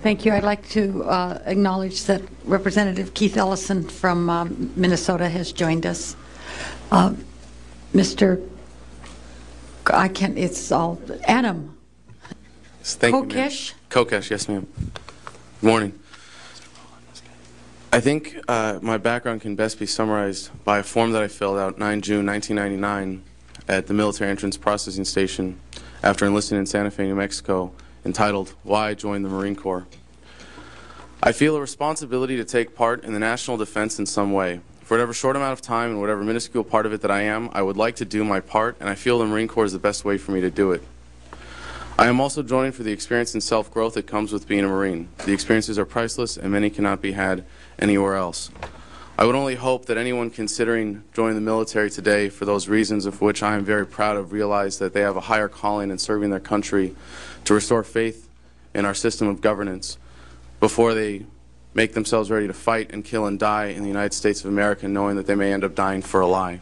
Thank you. I'd like to acknowledge that Representative Keith Ellison from Minnesota has joined us. Mr. I can't, it's all, Adam. Yes, thank Kokesh? You, Kokesh, yes, ma'am. Good morning. I think my background can best be summarized by a form that I filled out 9 June 1999 at the Military Entrance Processing Station after enlisting in Santa Fe, New Mexico, entitled, Why I Joined the Marine Corps. I feel a responsibility to take part in the national defense in some way. For whatever short amount of time and whatever minuscule part of it that I am, I would like to do my part, and I feel the Marine Corps is the best way for me to do it. I am also joining for the experience and self-growth that comes with being a Marine. The experiences are priceless, and many cannot be had anywhere else. I would only hope that anyone considering joining the military today for those reasons of which I am very proud of realize that they have a higher calling in serving their country to restore faith in our system of governance before they make themselves ready to fight and kill and die in the United States of America, knowing that they may end up dying for a lie.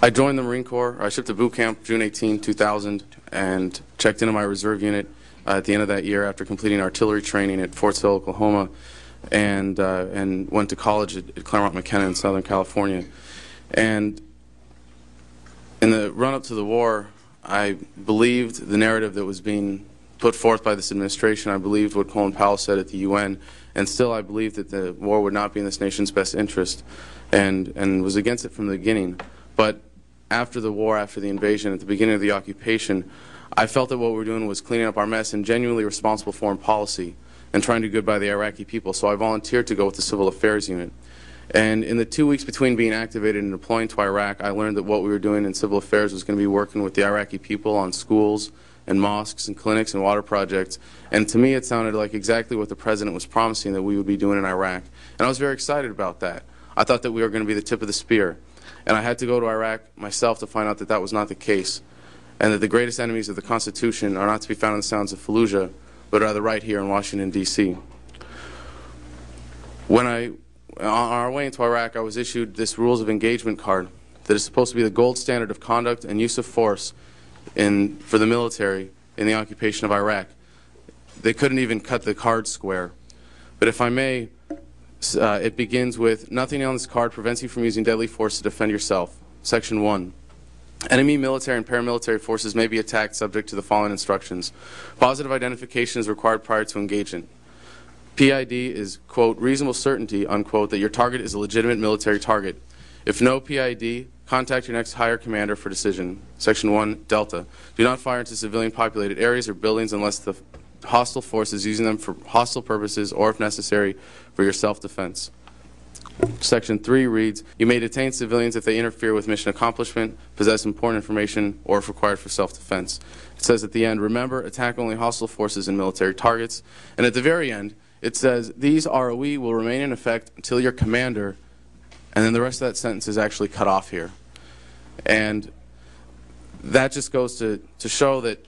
I joined the Marine Corps. I shipped to boot camp June 18, 2000, and checked into my reserve unit at the end of that year after completing artillery training at Fort Sill, Oklahoma, and went to college at Claremont McKenna in Southern California. And in the run-up to the war, I believed the narrative that was being put forth by this administration. I believed what Colin Powell said at the UN, and still I believed that the war would not be in this nation's best interest, and was against it from the beginning. But after the war, after the invasion, at the beginning of the occupation, I felt that what we were doing was cleaning up our mess and genuinely responsible foreign policy and trying to do good by the Iraqi people. So I volunteered to go with the Civil Affairs Unit. And in the 2 weeks between being activated and deploying to Iraq, I learned that what we were doing in civil affairs was going to be working with the Iraqi people on schools and mosques and clinics and water projects. And to me, it sounded like exactly what the president was promising that we would be doing in Iraq. And I was very excited about that. I thought that we were going to be the tip of the spear. And I had to go to Iraq myself to find out that that was not the case, and that the greatest enemies of the Constitution are not to be found in the sounds of Fallujah, but rather right here in Washington, D.C. On our way into Iraq, I was issued this Rules of Engagement card that is supposed to be the gold standard of conduct and use of force for the military in the occupation of Iraq. They couldn't even cut the card square. But if I may, it begins with, nothing on this card prevents you from using deadly force to defend yourself. Section 1. Enemy military and paramilitary forces may be attacked subject to the following instructions. Positive identification is required prior to engagement. PID is, quote, reasonable certainty, unquote, that your target is a legitimate military target. If no PID, contact your next higher commander for decision. Section 1, Delta. Do not fire into civilian populated areas or buildings unless the hostile force is using them for hostile purposes or, if necessary, for your self-defense. Section 3 reads, you may detain civilians if they interfere with mission accomplishment, possess important information, or if required for self-defense. It says at the end, remember, attack only hostile forces and military targets. And at the very end, it says, these ROE will remain in effect until your commander, and then the rest of that sentence is actually cut off here. And that just goes to show that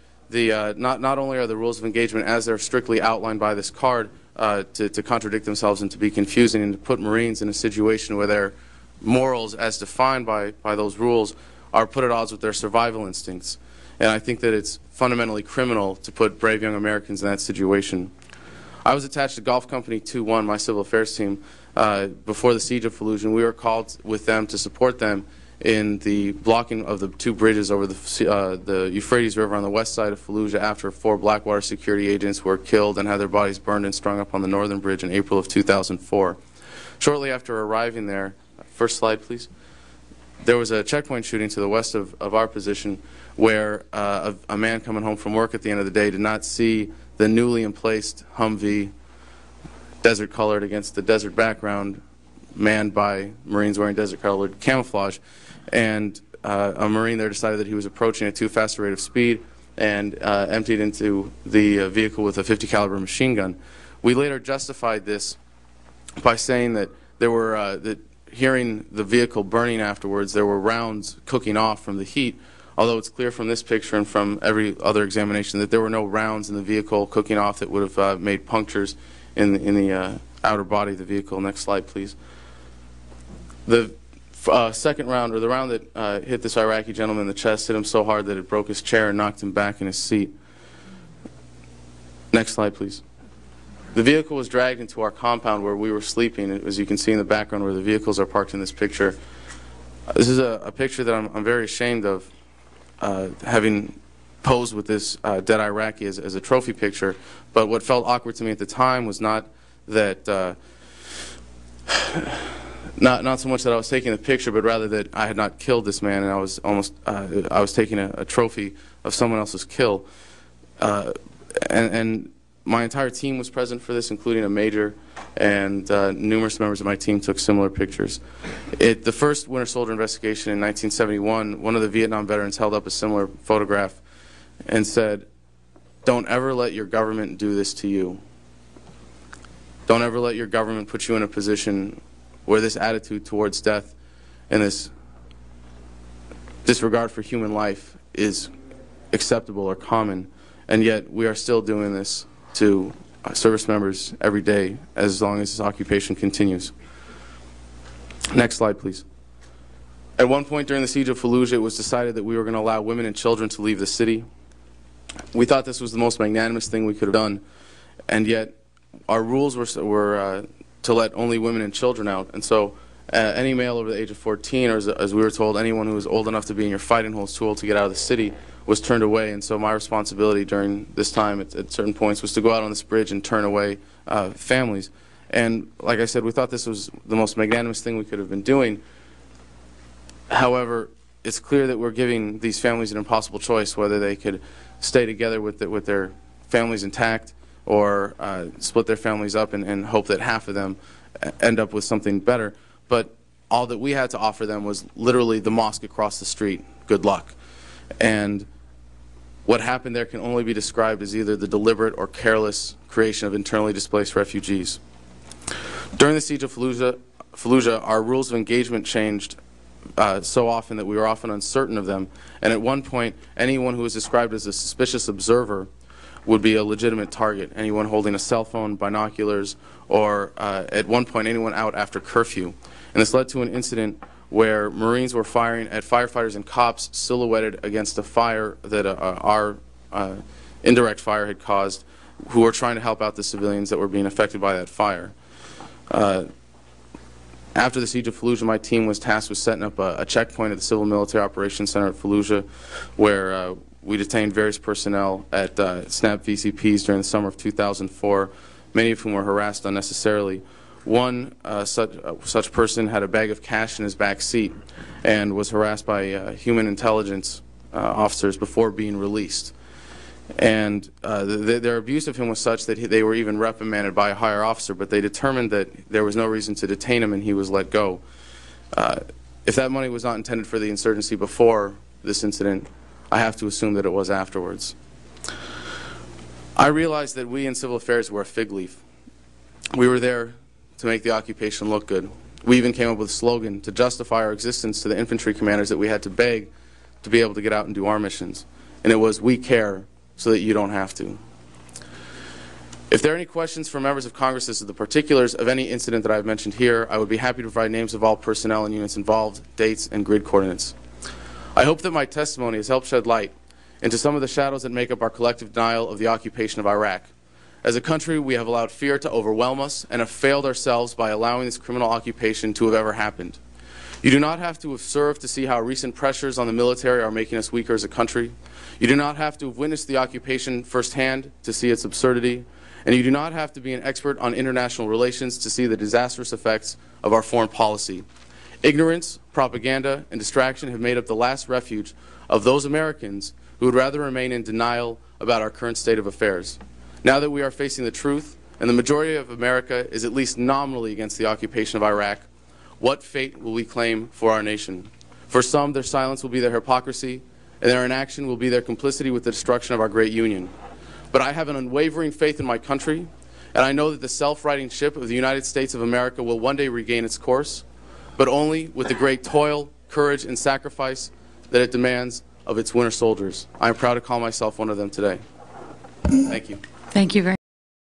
not only are the rules of engagement as they're strictly outlined by this card to contradict themselves and to be confusing and to put Marines in a situation where their morals as defined by those rules are put at odds with their survival instincts. And I think that it's fundamentally criminal to put brave young Americans in that situation. I was attached to Golf Company 2-1, my civil affairs team, before the siege of Fallujah, and we were called with them to support them in the blocking of the 2 bridges over the Euphrates River on the west side of Fallujah after 4 Blackwater security agents were killed and had their bodies burned and strung up on the northern bridge in April of 2004. Shortly after arriving there, first slide please, there was a checkpoint shooting to the west of our position where a man coming home from work at the end of the day did not see the newly emplaced Humvee, desert colored against the desert background, manned by Marines wearing desert-colored camouflage, and a Marine there decided that he was approaching at too fast a rate of speed and emptied into the vehicle with a .50 caliber machine gun. We later justified this by saying that there were that hearing the vehicle burning afterwards, there were rounds cooking off from the heat, although it's clear from this picture and from every other examination that there were no rounds in the vehicle cooking off that would have made punctures in the outer body of the vehicle. Next slide, please. The second round, or the round that hit this Iraqi gentleman in the chest, hit him so hard that it broke his chair and knocked him back in his seat. Next slide, please. The vehicle was dragged into our compound where we were sleeping, as you can see in the background where the vehicles are parked in this picture. This is a picture that I'm very ashamed of, having posed with this dead Iraqi as a trophy picture. But what felt awkward to me at the time was not that, not so much that I was taking the picture, but rather that I had not killed this man, and I was taking a trophy of someone else's kill. And my entire team was present for this, including a major, and numerous members of my team took similar pictures. At the first Winter Soldier investigation in 1971, one of the Vietnam veterans held up a similar photograph and said, "Don't ever let your government do this to you. Don't ever let your government put you in a position where this attitude towards death and this disregard for human life is acceptable or common." And yet we are still doing this to service members every day as long as this occupation continues. Next slide, please. At one point during the siege of Fallujah, it was decided that we were going to allow women and children to leave the city. We thought this was the most magnanimous thing we could have done, and yet our rules were to let only women and children out. And so any male over the age of 14, or as we were told, anyone who was old enough to be in your fighting holes, too old to get out of the city, was turned away. And so my responsibility during this time at certain points was to go out on this bridge and turn away families. And like I said, we thought this was the most magnanimous thing we could have been doing. However, it's clear that we're giving these families an impossible choice, whether they could stay together with their families intact, or split their families up and hope that half of them end up with something better. But all that we had to offer them was literally the mosque across the street. Good luck. And what happened there can only be described as either the deliberate or careless creation of internally displaced refugees. During the siege of Fallujah, our rules of engagement changed so often that we were often uncertain of them. And at one point, anyone who was described as a suspicious observer would be a legitimate target. Anyone holding a cell phone, binoculars, or at one point anyone out after curfew. And this led to an incident where Marines were firing at firefighters and cops silhouetted against a fire that our indirect fire had caused, who were trying to help out the civilians that were being affected by that fire. After the siege of Fallujah, my team was tasked with setting up a checkpoint at the Civil Military Operations Center at Fallujah, where we detained various personnel at SNAP VCPs during the summer of 2004, many of whom were harassed unnecessarily. One such person had a bag of cash in his back seat and was harassed by human intelligence officers before being released. And their abuse of him was such that they were even reprimanded by a higher officer, but they determined that there was no reason to detain him and he was let go. If that money was not intended for the insurgency before this incident, I have to assume that it was afterwards. I realized that we in civil affairs were a fig leaf. We were there to make the occupation look good. We even came up with a slogan to justify our existence to the infantry commanders that we had to beg to be able to get out and do our missions. And it was, "We care so that you don't have to." If there are any questions from members of Congress as to the particulars of any incident that I've mentioned here, I would be happy to provide names of all personnel and units involved, dates, and grid coordinates. I hope that my testimony has helped shed light into some of the shadows that make up our collective denial of the occupation of Iraq. As a country, we have allowed fear to overwhelm us and have failed ourselves by allowing this criminal occupation to have ever happened. You do not have to have served to see how recent pressures on the military are making us weaker as a country. You do not have to have witnessed the occupation firsthand to see its absurdity. And you do not have to be an expert on international relations to see the disastrous effects of our foreign policy. Ignorance, propaganda, and distraction have made up the last refuge of those Americans who would rather remain in denial about our current state of affairs. Now that we are facing the truth, and the majority of America is at least nominally against the occupation of Iraq, what fate will we claim for our nation? For some, their silence will be their hypocrisy, and their inaction will be their complicity with the destruction of our great union. But I have an unwavering faith in my country, and I know that the self-righting ship of the United States of America will one day regain its course, but only with the great toil, courage, and sacrifice that it demands of its winter soldiers. I am proud to call myself one of them today. Thank you. Thank you very much.